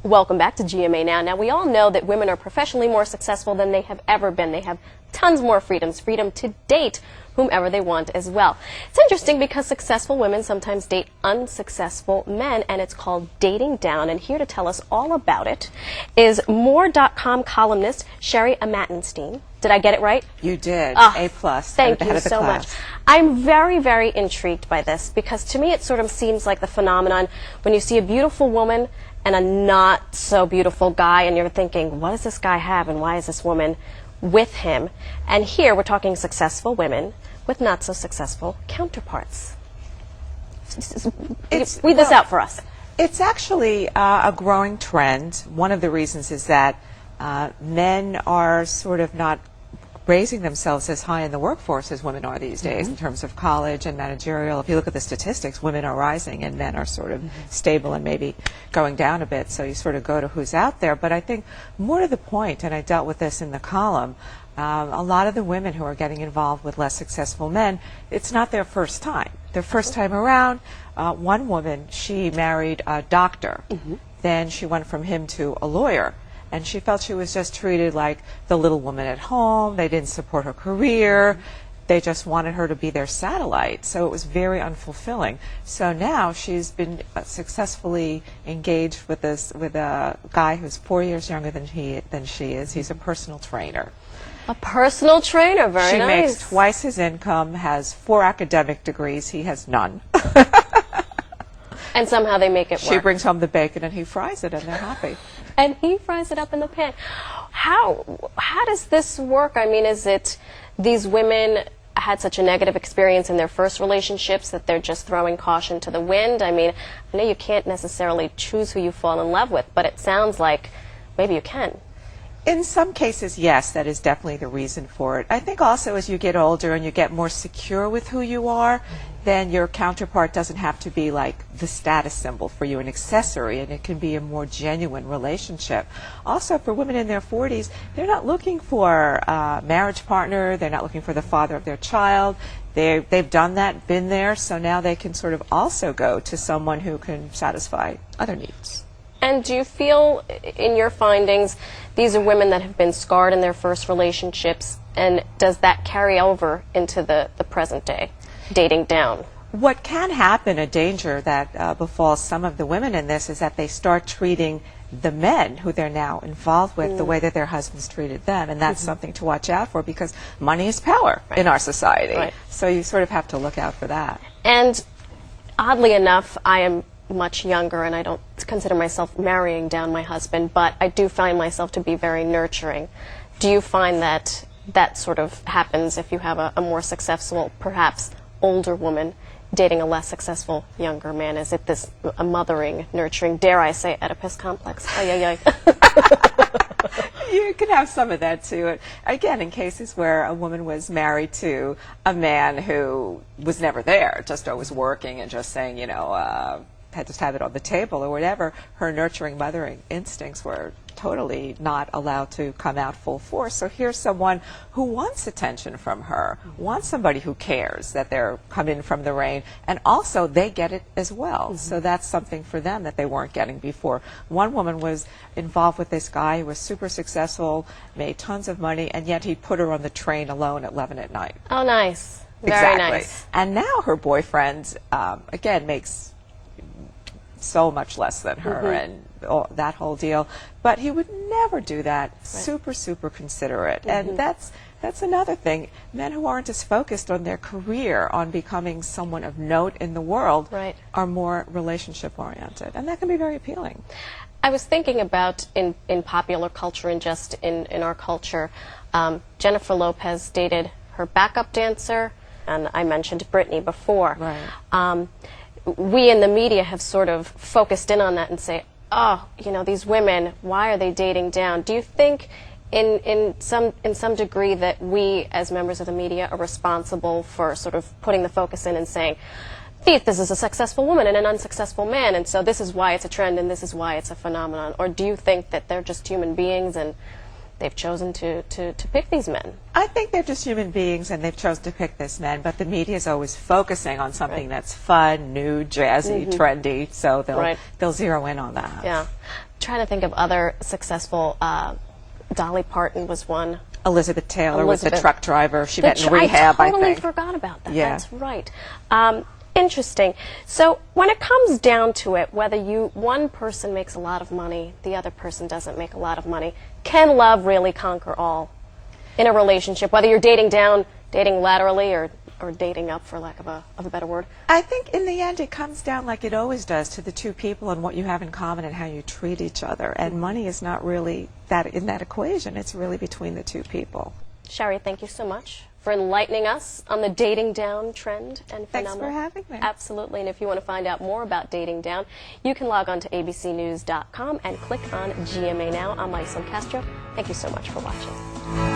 Welcome back to GMA Now. Now, we all know that women are professionally more successful than they have ever been. They have tons more freedoms, freedom to date whomever they want as well. It's interesting because successful women sometimes date unsuccessful men, and it's called dating down. And here to tell us all about it is More.com columnist SherryAmatenstein. Did I get it right? You did. A+. Thank you so much. I'm very, very intrigued by this because to me it sort of seems like the phenomenon when you see a beautiful woman and a not so beautiful guy and you're thinking, what does this guy have and why is this woman with him? And here we're talking successful women with not so successful counterparts. Read this out for us. It's actually a growing trend. One of the reasons is that men are sort of not raising themselves as high in the workforce as women are these days in terms of college and managerial. If you look at the statistics, women are rising and men are sort of stable and maybe going down a bit, so you sort of go to who's out there. But I think more to the point, and I dealt with this in the column, a lot of the women who are getting involved with less successful men, it's not their first time. Their first time around, one woman, she married a doctor. Then she went from him to a lawyer. And she felt she was just treated like the little woman at home. They didn't support her career. They just wanted her to be their satellite. So it was very unfulfilling. So now she's been successfully engaged with a guy who's 4 years younger than she is. He's a personal trainer. A personal trainer, very nice. She makes twice his income, has 4 academic degrees. He has none. And somehow they make it work. She brings home the bacon and he fries it and they're happy. And he fries it up in the pan. How does this work? I mean, is it these women had such a negative experience in their first relationships that they're just throwing caution to the wind? I mean, I know you can't necessarily choose who you fall in love with, but it sounds like maybe you can. In some cases, yes, that is definitely the reason for it. I think also as you get older and you get more secure with who you are, then your counterpart doesn't have to be like the status symbol for you, an accessory, and it can be a more genuine relationship. Also, for women in their 40s, they're not looking for a marriage partner, they're not looking for the father of their child. They've done that, been there, so now they can sort of also go to someone who can satisfy other needs. And do you feel, in your findings, these are women that have been scarred in their first relationships, and does that carry over into the present day, dating down? What can happen, a danger that befalls some of the women in this, is that they start treating the men who they're now involved with the way that their husbands treated them, and that's something to watch out for because money is power in our society. So you sort of have to look out for that. And oddly enough, I am much younger and I don't consider myself marrying down my husband, but I do find myself to be very nurturing. Do you find that that sort of happens if you have a more successful, perhaps older woman dating a less successful younger man? Is it this a mothering, nurturing, dare I say, Oedipus complex? Ay, ay, ay. You can have some of that too. Again, in cases where a woman was married to a man who was never there, just always working and just saying, you know, just have it on the table or whatever, her nurturing, mothering instincts were totally not allowed to come out full force. So here's someone who wants attention from her, wants somebody who cares that they're coming from the rain, and also they get it as well. So that's something for them that they weren't getting before. One woman was involved with this guy who was super successful, made tons of money, and yet he put her on the train alone at 11 at night. Oh, nice. Very nice. And now her boyfriend, again, makes so much less than her and that whole deal, but he would never do that. Super considerate. And that's another thing. Men who aren't as focused on their career, on becoming someone of note in the world, are more relationship oriented, and that can be very appealing. I was thinking about in popular culture and just in our culture, Jennifer Lopez dated her backup dancer, and I mentioned Britney before. We in the media have sort of focused in on that and say, oh, you know, these women, why are they dating down? Do you think in some degree that we as members of the media are responsible for sort of putting the focus in and saying, this is a successful woman and an unsuccessful man, and so this is why it's a trend and this is why it's a phenomenon? Or do you think that they're just human beings and they've chosen to pick these men? I think they're just human beings and they've chosen to pick this men, but the media is always focusing on something that's fun, new, jazzy, trendy, so they'll zero in on that. Yeah. trying to think of other successful. Dolly Parton was one. Elizabeth Taylor was the truck driver. She met in I rehab, I totally think. forgot about that. Yeah. That's right. Interesting. So when it comes down to it, whether one person makes a lot of money, the other person doesn't make a lot of money, can love really conquer all in a relationship, whether you're dating down, dating laterally, or dating up, for lack of a better word? I think in the end it comes down, like it always does, to the two people and what you have in common and how you treat each other. And money is not really that in that equation. It's really between the two people. Sherry, thank you so much for enlightening us on the dating down trend and phenomenon. Thanks for having me. Absolutely. And if you want to find out more about dating down, you can log on to abcnews.com and click on GMA Now. I'm Marisol Castro. Thank you so much for watching.